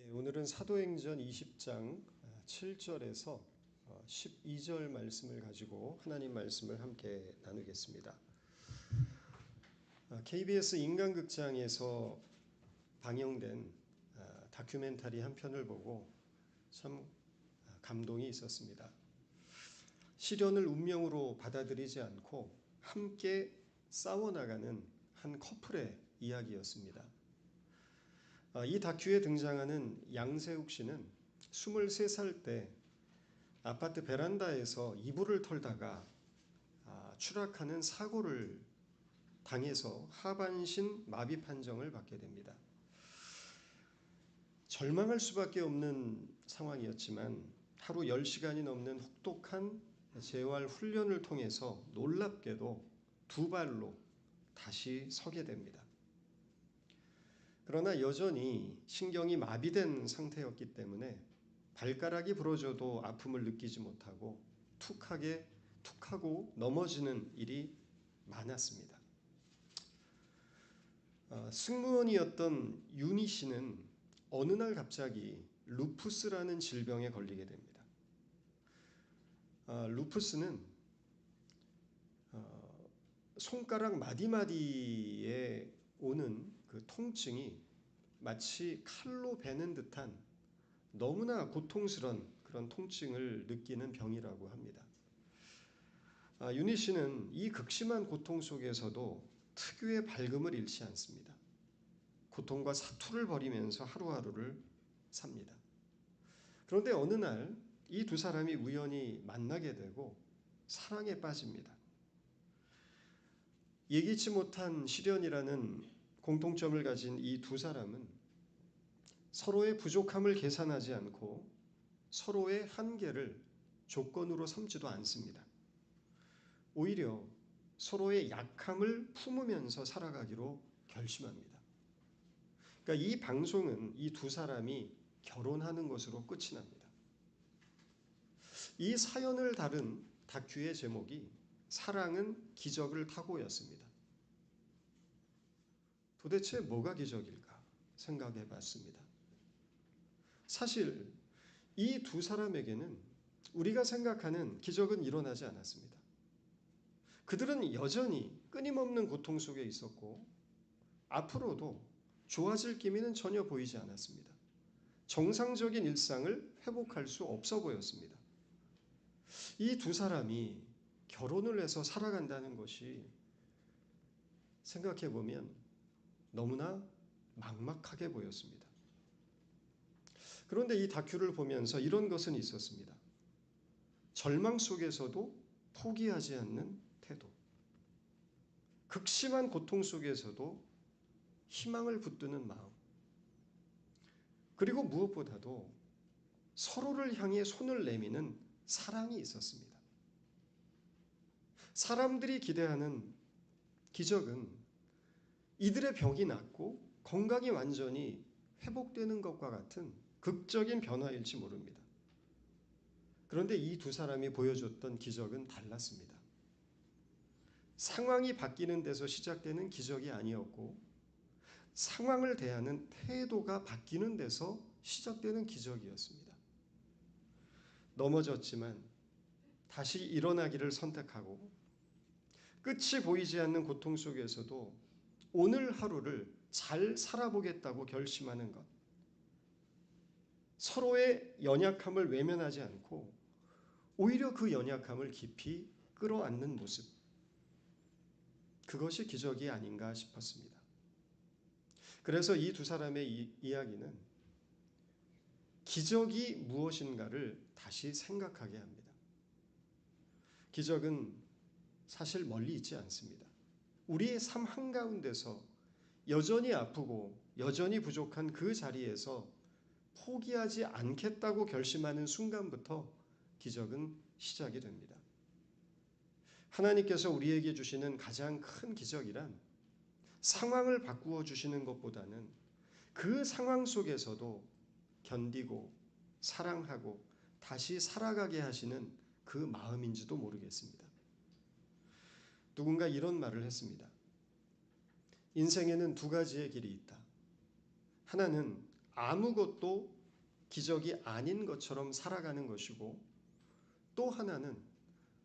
오늘은 사도행전 20장 7절에서 12절 말씀을 가지고 하나님 말씀을 함께 나누겠습니다. KBS 인간극장에서 방영된 다큐멘터리 한 편을 보고 참 감동이 있었습니다. 시련을 운명으로 받아들이지 않고 함께 싸워나가는 한 커플의 이야기였습니다. 이 다큐에 등장하는 양세욱 씨는 23살 때 아파트 베란다에서 이불을 털다가 추락하는 사고를 당해서 하반신 마비 판정을 받게 됩니다. 절망할 수밖에 없는 상황이었지만 하루 10시간이 넘는 혹독한 재활 훈련을 통해서 놀랍게도 두 발로 다시 서게 됩니다. 그러나 여전히 신경이 마비된 상태였기 때문에 발가락이 부러져도 아픔을 느끼지 못하고 툭하고 넘어지는 일이 많았습니다. 승무원이었던 윤희 씨는 어느 날 갑자기 루푸스라는 질병에 걸리게 됩니다. 루푸스는 손가락 마디마디에 오는 그 통증이 마치 칼로 베는 듯한 너무나 고통스러운 그런 통증을 느끼는 병이라고 합니다. 윤희 씨는 이 극심한 고통 속에서도 특유의 밝음을 잃지 않습니다. 고통과 사투를 벌이면서 하루하루를 삽니다. 그런데 어느 날 이 두 사람이 우연히 만나게 되고 사랑에 빠집니다. 예기치 못한 시련이라는 공통점을 가진 이 두 사람은 서로의 부족함을 계산하지 않고 서로의 한계를 조건으로 삼지도 않습니다. 오히려 서로의 약함을 품으면서 살아가기로 결심합니다. 그러니까 이 방송은 이 두 사람이 결혼하는 것으로 끝이 납니다. 이 사연을 다룬 다큐의 제목이 사랑은 기적을 타고였습니다. 도대체 뭐가 기적일까 생각해 봤습니다. 사실 이 두 사람에게는 우리가 생각하는 기적은 일어나지 않았습니다. 그들은 여전히 끊임없는 고통 속에 있었고 앞으로도 좋아질 기미는 전혀 보이지 않았습니다. 정상적인 일상을 회복할 수 없어 보였습니다. 이 두 사람이 결혼을 해서 살아간다는 것이 생각해 보면 너무나 막막하게 보였습니다. 그런데 이 다큐를 보면서 이런 것은 있었습니다. 절망 속에서도 포기하지 않는 태도. 극심한 고통 속에서도 희망을 붙드는 마음. 그리고 무엇보다도 서로를 향해 손을 내미는 사랑이 있었습니다. 사람들이 기대하는 기적은 이들의 병이 낫고 건강이 완전히 회복되는 것과 같은 극적인 변화일지 모릅니다. 그런데 이 두 사람이 보여줬던 기적은 달랐습니다. 상황이 바뀌는 데서 시작되는 기적이 아니었고 상황을 대하는 태도가 바뀌는 데서 시작되는 기적이었습니다. 넘어졌지만 다시 일어나기를 선택하고 끝이 보이지 않는 고통 속에서도 오늘 하루를 잘 살아보겠다고 결심하는 것. 서로의 연약함을 외면하지 않고 오히려 그 연약함을 깊이 끌어안는 모습. 그것이 기적이 아닌가 싶었습니다. 그래서 이 두 사람의 이야기는 기적이 무엇인가를 다시 생각하게 합니다. 기적은 사실 멀리 있지 않습니다. 우리의 삶 한가운데서 여전히 아프고 여전히 부족한 그 자리에서 포기하지 않겠다고 결심하는 순간부터 기적은 시작이 됩니다. 하나님께서 우리에게 주시는 가장 큰 기적이란 상황을 바꾸어 주시는 것보다는 그 상황 속에서도 견디고 사랑하고 다시 살아가게 하시는 그 마음인지도 모르겠습니다. 누군가 이런 말을 했습니다. 인생에는 두 가지의 길이 있다. 하나는 아무것도 기적이 아닌 것처럼 살아가는 것이고, 또 하나는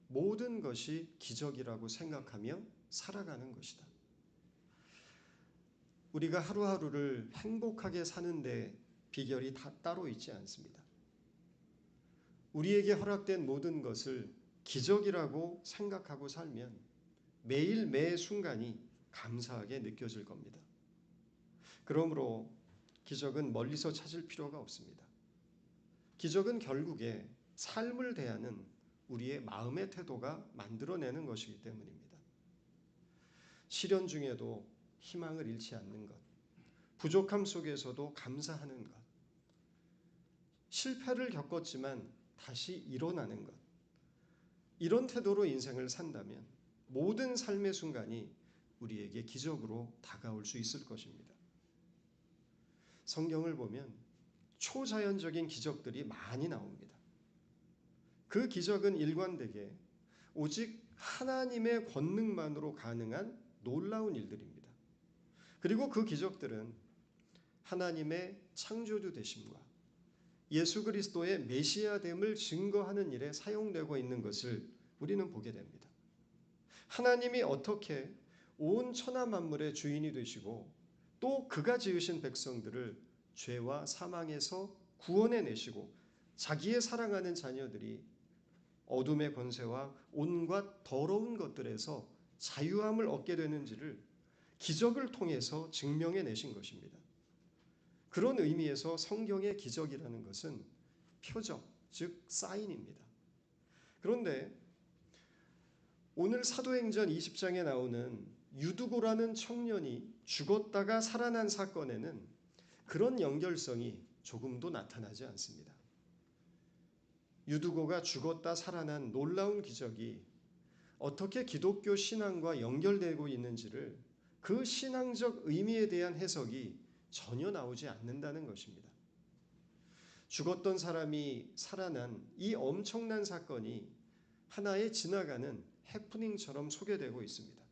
모든 것이 기적이라고 생각하며 살아가는 것이다. 우리가 하루하루를 행복하게 사는데 비결이 다 따로 있지 않습니다. 우리에게 허락된 모든 것을 기적이라고 생각하고 살면 매일 매 순간이 감사하게 느껴질 겁니다. 그러므로 기적은 멀리서 찾을 필요가 없습니다. 기적은 결국에 삶을 대하는 우리의 마음의 태도가 만들어내는 것이기 때문입니다. 시련 중에도 희망을 잃지 않는 것, 부족함 속에서도 감사하는 것, 실패를 겪었지만 다시 일어나는 것, 이런 태도로 인생을 산다면 모든 삶의 순간이 우리에게 기적으로 다가올 수 있을 것입니다. 성경을 보면 초자연적인 기적들이 많이 나옵니다. 그 기적은 일관되게 오직 하나님의 권능만으로 가능한 놀라운 일들입니다. 그리고 그 기적들은 하나님의 창조주 되심과 예수 그리스도의 메시아됨을 증거하는 일에 사용되고 있는 것을 우리는 보게 됩니다. 하나님이 어떻게 온 천하 만물의 주인이 되시고 또 그가 지으신 백성들을 죄와 사망에서 구원해내시고 자기의 사랑하는 자녀들이 어둠의 권세와 온갖 더러운 것들에서 자유함을 얻게 되는지를 기적을 통해서 증명해내신 것입니다. 그런 의미에서 성경의 기적이라는 것은 표적, 즉 사인입니다. 그런데 오늘 사도행전 20장에 나오는 유두고라는 청년이 죽었다가 살아난 사건에는 그런 연결성이 조금도 나타나지 않습니다. 유두고가 죽었다 살아난 놀라운 기적이 어떻게 기독교 신앙과 연결되고 있는지를 그 신앙적 의미에 대한 해석이 전혀 나오지 않는다는 것입니다. 죽었던 사람이 살아난 이 엄청난 사건이 하나의 지나가는 해프닝처럼 소개되고 있습니다.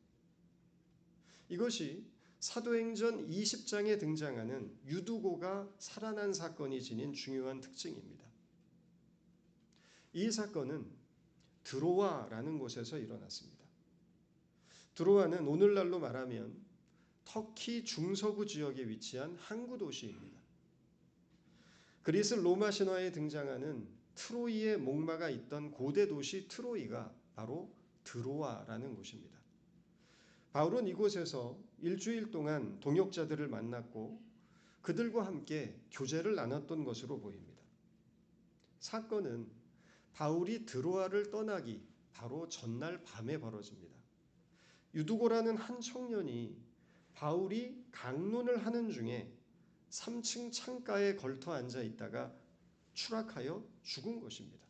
이것이 사도행전 20장에 등장하는 유두고가 살아난 사건이 지닌 중요한 특징입니다. 이 사건은 드로아라는 곳에서 일어났습니다. 드로아는 오늘날로 말하면 터키 중서부 지역에 위치한 항구 도시입니다. 그리스 로마 신화에 등장하는 트로이의 목마가 있던 고대 도시 트로이가 바로 드로아라는 곳입니다. 바울은 이곳에서 일주일 동안 동역자들을 만났고 그들과 함께 교제를 나눴던 것으로 보입니다. 사건은 바울이 드로아를 떠나기 바로 전날 밤에 벌어집니다. 유두고라는 한 청년이 바울이 강론을 하는 중에 3층 창가에 걸터 앉아 있다가 추락하여 죽은 것입니다.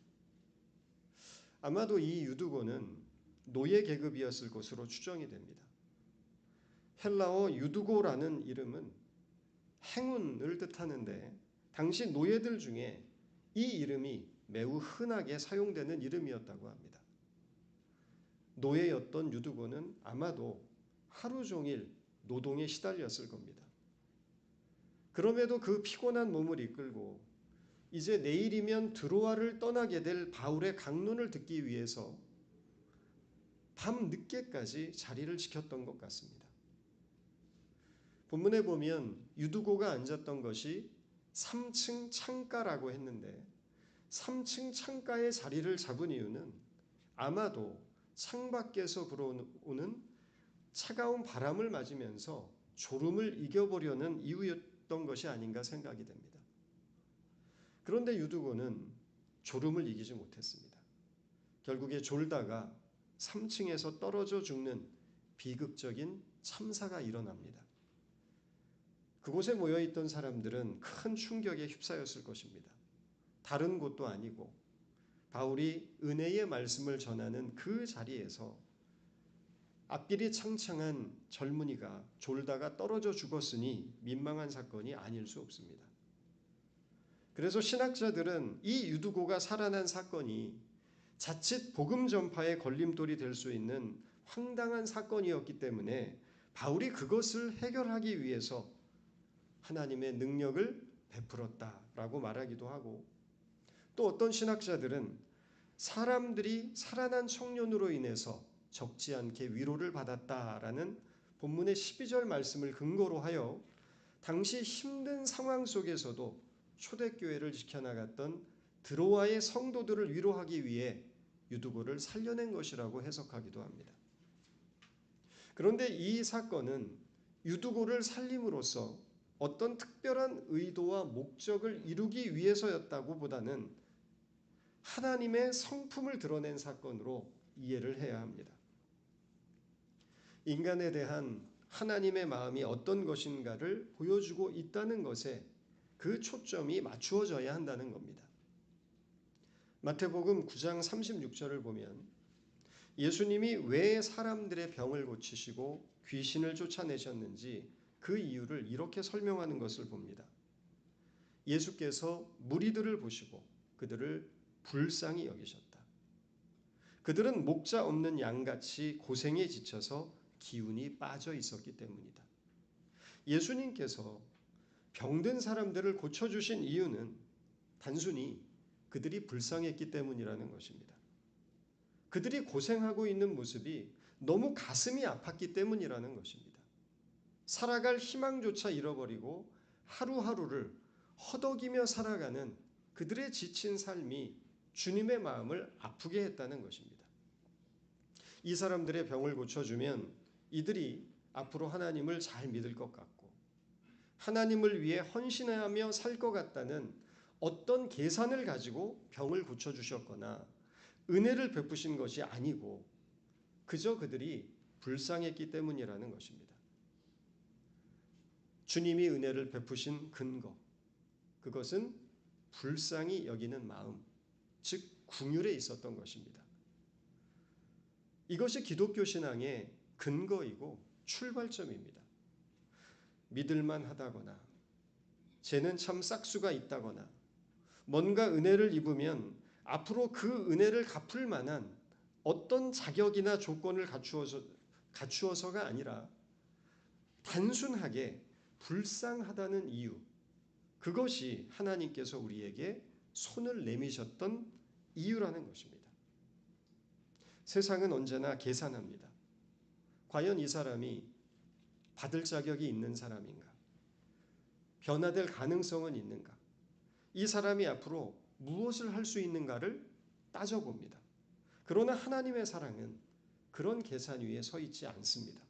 아마도 이 유두고는 노예 계급이었을 것으로 추정이 됩니다. 헬라어 유두고라는 이름은 행운을 뜻하는데 당시 노예들 중에 이 이름이 매우 흔하게 사용되는 이름이었다고 합니다. 노예였던 유두고는 아마도 하루 종일 노동에 시달렸을 겁니다. 그럼에도 그 피곤한 몸을 이끌고 이제 내일이면 드로아를 떠나게 될 바울의 강론을 듣기 위해서 밤 늦게까지 자리를 지켰던 것 같습니다. 본문에 보면 유두고가 앉았던 것이 3층 창가라고 했는데 3층 창가에 자리를 잡은 이유는 아마도 창밖에서 불어오는 차가운 바람을 맞으면서 졸음을 이겨보려는 이유였던 것이 아닌가 생각이 됩니다. 그런데 유두고는 졸음을 이기지 못했습니다. 결국에 졸다가 3층에서 떨어져 죽는 비극적인 참사가 일어납니다. 그곳에 모여있던 사람들은 큰 충격에 휩싸였을 것입니다. 다른 곳도 아니고 바울이 은혜의 말씀을 전하는 그 자리에서 앞길이 창창한 젊은이가 졸다가 떨어져 죽었으니 민망한 사건이 아닐 수 없습니다. 그래서 신학자들은 이 유두고가 살아난 사건이 자칫 복음 전파의 걸림돌이 될 수 있는 황당한 사건이었기 때문에 바울이 그것을 해결하기 위해서 하나님의 능력을 베풀었다. 있다라고 말하기도 하고, 또 어떤 신학자들은 사람들이 살아난 청년으로 인해서 적지 않게 위로를 받았다라는 본문의 12절 말씀을 근거로 하여 당시 힘든 상황 속에서도 초대교회를 지켜나갔던 드로아의 성도들을 위로하기 위해 유두고를 살려낸 것이라고 해석하기도 합니다. 그런데 이 사건은 유두고를 살림으로써 어떤 특별한 의도와 목적을 이루기 위해서였다고 보다는 하나님의 성품을 드러낸 사건으로 이해를 해야 합니다. 인간에 대한 하나님의 마음이 어떤 것인가를 보여주고 있다는 것에 그 초점이 맞추어져야 한다는 겁니다. 마태복음 9장 36절을 보면 예수님이 왜 사람들의 병을 고치시고 귀신을 쫓아내셨는지 그 이유를 이렇게 설명하는 것을 봅니다. 예수께서 무리들을 보시고 그들을 불쌍히 여기셨다. 그들은 목자 없는 양같이 고생에 지쳐서 기운이 빠져 있었기 때문이다. 예수님께서 병든 사람들을 고쳐주신 이유는 단순히 그들이 불쌍했기 때문이라는 것입니다. 그들이 고생하고 있는 모습이 너무 가슴이 아팠기 때문이라는 것입니다. 살아갈 희망조차 잃어버리고 하루하루를 허덕이며 살아가는 그들의 지친 삶이 주님의 마음을 아프게 했다는 것입니다. 이 사람들의 병을 고쳐주면 이들이 앞으로 하나님을 잘 믿을 것 같고 하나님을 위해 헌신하며 살 것 같다는 어떤 계산을 가지고 병을 고쳐주셨거나 은혜를 베푸신 것이 아니고 그저 그들이 불쌍했기 때문이라는 것입니다. 주님이 은혜를 베푸신 근거, 그것은 불쌍히 여기는 마음, 즉 긍휼에 있었던 것입니다. 이것이 기독교 신앙의 근거이고 출발점입니다. 믿을만 하다거나 쟤는 참 싹수가 있다거나 뭔가 은혜를 입으면 앞으로 그 은혜를 갚을 만한 어떤 자격이나 조건을 갖추어서가 아니라 단순하게 불쌍하다는 이유, 그것이 하나님께서 우리에게 손을 내미셨던 이유라는 것입니다. 세상은 언제나 계산합니다. 과연 이 사람이 받을 자격이 있는 사람인가? 변화될 가능성은 있는가? 이 사람이 앞으로 무엇을 할 수 있는가를 따져봅니다. 그러나 하나님의 사랑은 그런 계산 위에 서 있지 않습니다.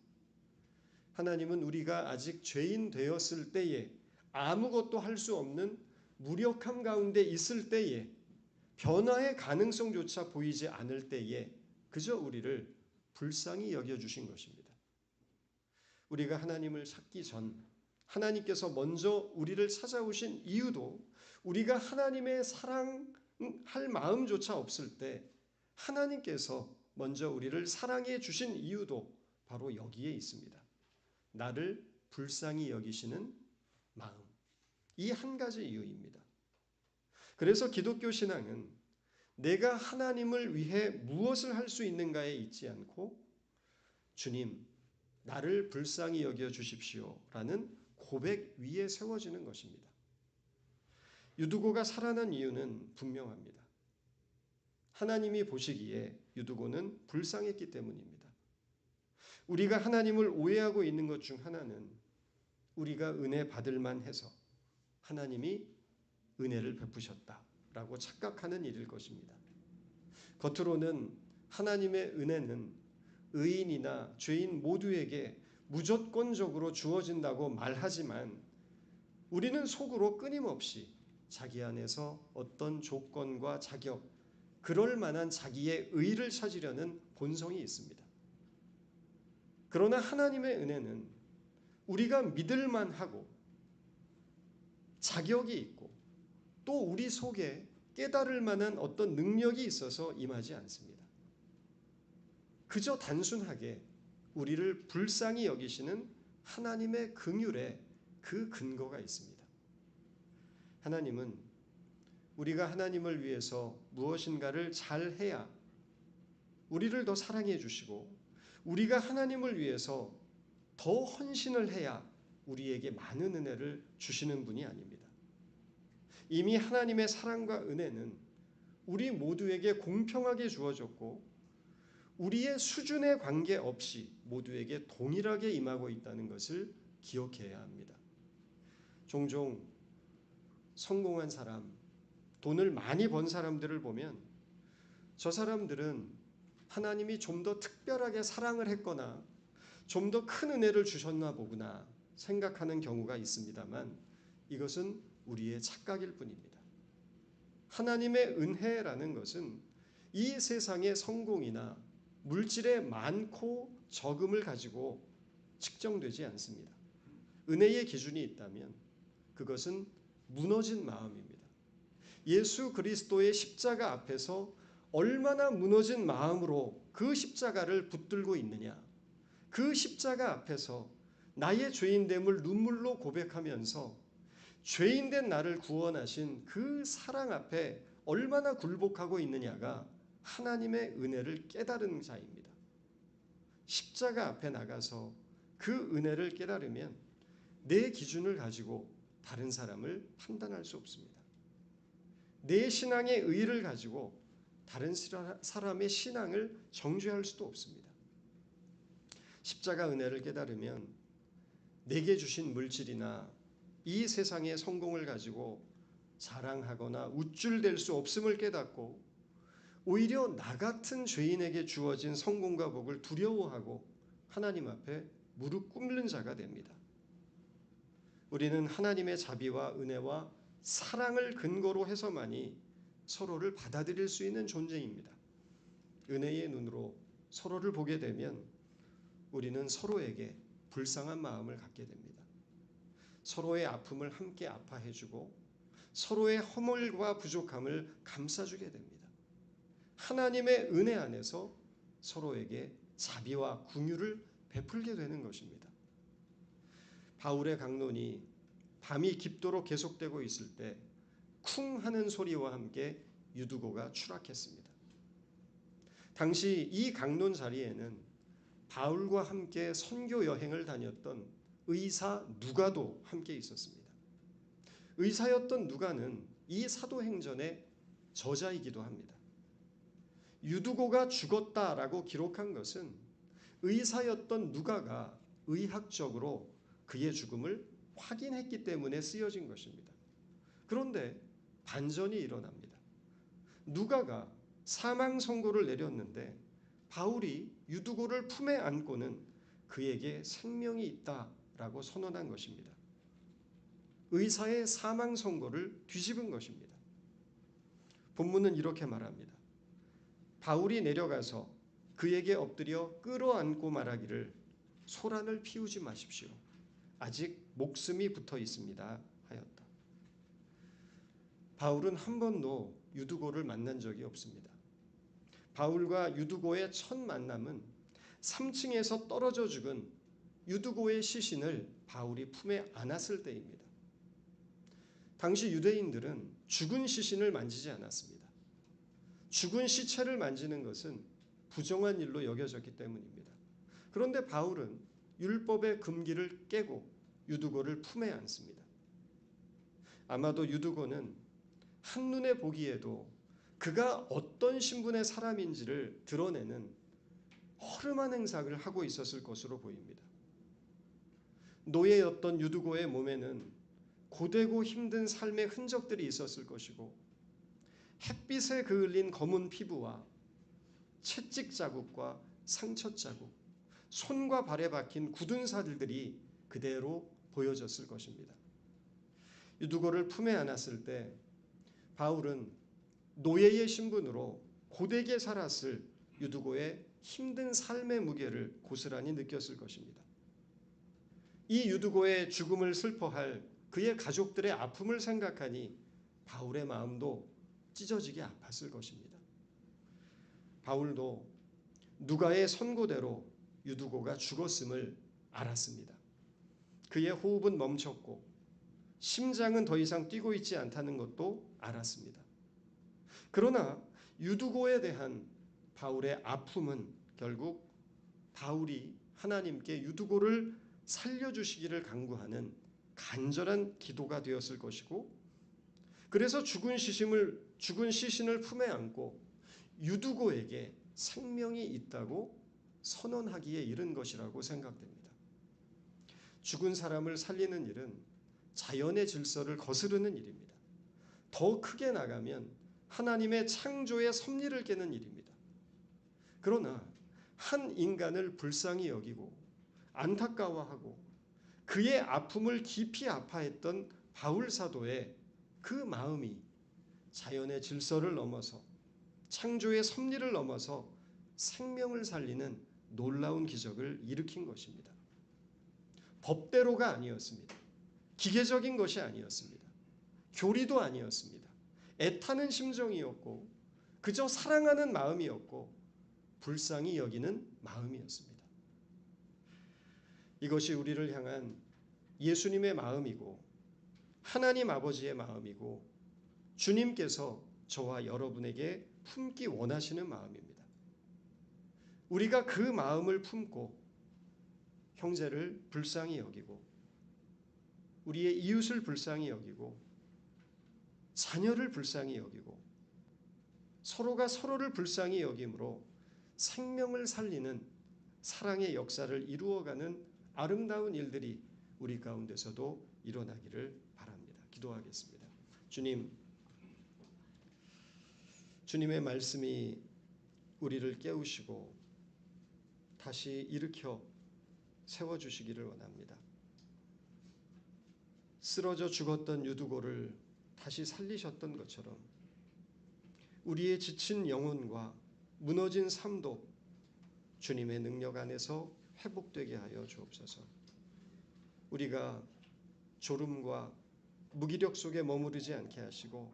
하나님은 우리가 아직 죄인 되었을 때에 아무것도 할 수 없는 무력함 가운데 있을 때에 변화의 가능성조차 보이지 않을 때에 그저 우리를 불쌍히 여겨주신 것입니다. 우리가 하나님을 찾기 전 하나님께서 먼저 우리를 찾아오신 이유도 우리가 하나님의 사랑할 마음조차 없을 때 하나님께서 먼저 우리를 사랑해 주신 이유도 바로 여기에 있습니다. 나를 불쌍히 여기시는 마음. 이 한 가지 이유입니다. 그래서 기독교 신앙은 내가 하나님을 위해 무엇을 할 수 있는가에 있지 않고 주님, 나를 불쌍히 여겨 주십시오라는 고백 위에 세워지는 것입니다. 유두고가 살아난 이유는 분명합니다. 하나님이 보시기에 유두고는 불쌍했기 때문입니다. 우리가 하나님을 오해하고 있는 것 중 하나는 우리가 은혜 받을 만해서 하나님이 은혜를 베푸셨다라고 착각하는 일일 것입니다. 겉으로는 하나님의 은혜는 의인이나 죄인 모두에게 무조건적으로 주어진다고 말하지만 우리는 속으로 끊임없이 자기 안에서 어떤 조건과 자격, 그럴 만한 자기의 의를 찾으려는 본성이 있습니다. 그러나 하나님의 은혜는 우리가 믿을 만하고 자격이 있고 또 우리 속에 깨달을 만한 어떤 능력이 있어서 임하지 않습니다. 그저 단순하게 우리를 불쌍히 여기시는 하나님의 긍휼에 그 근거가 있습니다. 하나님은 우리가 하나님을 위해서 무엇인가를 잘해야 우리를 더 사랑해 주시고 우리가 하나님을 위해서 더 헌신을 해야 우리에게 많은 은혜를 주시는 분이 아닙니다. 이미 하나님의 사랑과 은혜는 우리 모두에게 공평하게 주어졌고 우리의 수준에 관계없이 모두에게 동일하게 임하고 있다는 것을 기억해야 합니다. 종종 성공한 사람, 돈을 많이 번 사람들을 보면 저 사람들은 하나님이 좀 더 특별하게 사랑을 했거나 좀 더 큰 은혜를 주셨나 보구나 생각하는 경우가 있습니다만 이것은 우리의 착각일 뿐입니다. 하나님의 은혜라는 것은 이 세상의 성공이나 물질의 많고 적음을 가지고 측정되지 않습니다. 은혜의 기준이 있다면 그것은 무너진 마음입니다. 예수 그리스도의 십자가 앞에서 얼마나 무너진 마음으로 그 십자가를 붙들고 있느냐, 그 십자가 앞에서 나의 죄인됨을 눈물로 고백하면서 죄인된 나를 구원하신 그 사랑 앞에 얼마나 굴복하고 있느냐가 하나님의 은혜를 깨달은 자입니다. 십자가 앞에 나가서 그 은혜를 깨달으면 내 기준을 가지고 다른 사람을 판단할 수 없습니다. 내 신앙의 의의를 가지고 다른 사람의 신앙을 정죄할 수도 없습니다. 십자가 은혜를 깨달으면 내게 주신 물질이나 이 세상의 성공을 가지고 자랑하거나 우쭐댈 수 없음을 깨닫고 오히려 나 같은 죄인에게 주어진 성공과 복을 두려워하고 하나님 앞에 무릎 꿇는 자가 됩니다. 우리는 하나님의 자비와 은혜와 사랑을 근거로 해서만이 서로를 받아들일 수 있는 존재입니다. 은혜의 눈으로 서로를 보게 되면 우리는 서로에게 불쌍한 마음을 갖게 됩니다. 서로의 아픔을 함께 아파해주고 서로의 허물과 부족함을 감싸주게 됩니다. 하나님의 은혜 안에서 서로에게 자비와 긍휼을 베풀게 되는 것입니다. 바울의 강론이 밤이 깊도록 계속되고 있을 때 쿵 하는 소리와 함께 유두고가 추락했습니다. 당시 이 강론 자리에는 바울과 함께 선교 여행을 다녔던 의사 누가도 함께 있었습니다. 의사였던 누가는 이 사도행전의 저자이기도 합니다. 유두고가 죽었다라고 기록한 것은 의사였던 누가가 의학적으로 그의 죽음을 확인했기 때문에 쓰여진 것입니다. 그런데 반전이 일어납니다. 누가가 사망 선고를 내렸는데 바울이 유두고를 품에 안고는 그에게 생명이 있다라고 선언한 것입니다. 의사의 사망 선고를 뒤집은 것입니다. 본문은 이렇게 말합니다. 바울이 내려가서 그에게 엎드려 끌어안고 말하기를 소란을 피우지 마십시오. 아직 목숨이 붙어 있습니다 하였다. 바울은 한 번도 유두고를 만난 적이 없습니다. 바울과 유두고의 첫 만남은 3층에서 떨어져 죽은 유두고의 시신을 바울이 품에 안았을 때입니다. 당시 유대인들은 죽은 시신을 만지지 않았습니다. 죽은 시체를 만지는 것은 부정한 일로 여겨졌기 때문입니다. 그런데 바울은 율법의 금기를 깨고 유두고를 품에 안습니다. 아마도 유두고는 한눈에 보기에도 그가 어떤 신분의 사람인지를 드러내는 허름한 행상을 하고 있었을 것으로 보입니다. 노예였던 유두고의 몸에는 고되고 힘든 삶의 흔적들이 있었을 것이고 햇빛에 그을린 검은 피부와 채찍 자국과 상처 자국, 손과 발에 박힌 굳은 살들이 그대로 보여졌을 것입니다. 유두고를 품에 안았을 때 바울은 노예의 신분으로 고되게 살았을 유두고의 힘든 삶의 무게를 고스란히 느꼈을 것입니다. 이 유두고의 죽음을 슬퍼할 그의 가족들의 아픔을 생각하니 바울의 마음도 찢어지게 아팠을 것입니다. 바울도 누가의 선고대로 유두고가 죽었음을 알았습니다. 그의 호흡은 멈췄고 심장은 더 이상 뛰고 있지 않다는 것도 알았습니다. 그러나 유두고에 대한 바울의 아픔은 결국 바울이 하나님께 유두고를 살려주시기를 간구하는 간절한 기도가 되었을 것이고 그래서 죽은 시신을 품에 안고 유두고에게 생명이 있다고 선언하기에 이른 것이라고 생각됩니다. 죽은 사람을 살리는 일은 자연의 질서를 거스르는 일입니다. 더 크게 나가면 하나님의 창조의 섭리를 깨는 일입니다. 그러나 한 인간을 불쌍히 여기고 안타까워하고 그의 아픔을 깊이 아파했던 바울 사도의 그 마음이 자연의 질서를 넘어서 창조의 섭리를 넘어서 생명을 살리는 놀라운 기적을 일으킨 것입니다. 법대로가 아니었습니다. 기계적인 것이 아니었습니다. 교리도 아니었습니다. 애타는 심정이었고 그저 사랑하는 마음이었고 불쌍히 여기는 마음이었습니다. 이것이 우리를 향한 예수님의 마음이고 하나님 아버지의 마음이고 주님께서 저와 여러분에게 품기 원하시는 마음입니다. 우리가 그 마음을 품고 형제를 불쌍히 여기고 우리의 이웃을 불쌍히 여기고 자녀를 불쌍히 여기고 서로가 서로를 불쌍히 여김으로 생명을 살리는 사랑의 역사를 이루어가는 아름다운 일들이 우리 가운데서도 일어나기를 바랍니다. 기도하겠습니다. 주님의 말씀이 우리를 깨우시고 다시 일으켜 세워주시기를 원합니다. 쓰러져 죽었던 유두고를 다시 살리셨던 것처럼 우리의 지친 영혼과 무너진 삶도 주님의 능력 안에서 회복되게 하여 주옵소서. 우리가 졸음과 무기력 속에 머무르지 않게 하시고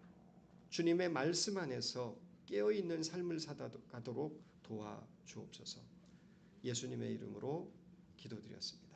주님의 말씀 안에서 깨어있는 삶을 살아가도록 도와 주옵소서. 예수님의 이름으로 기도드렸습니다.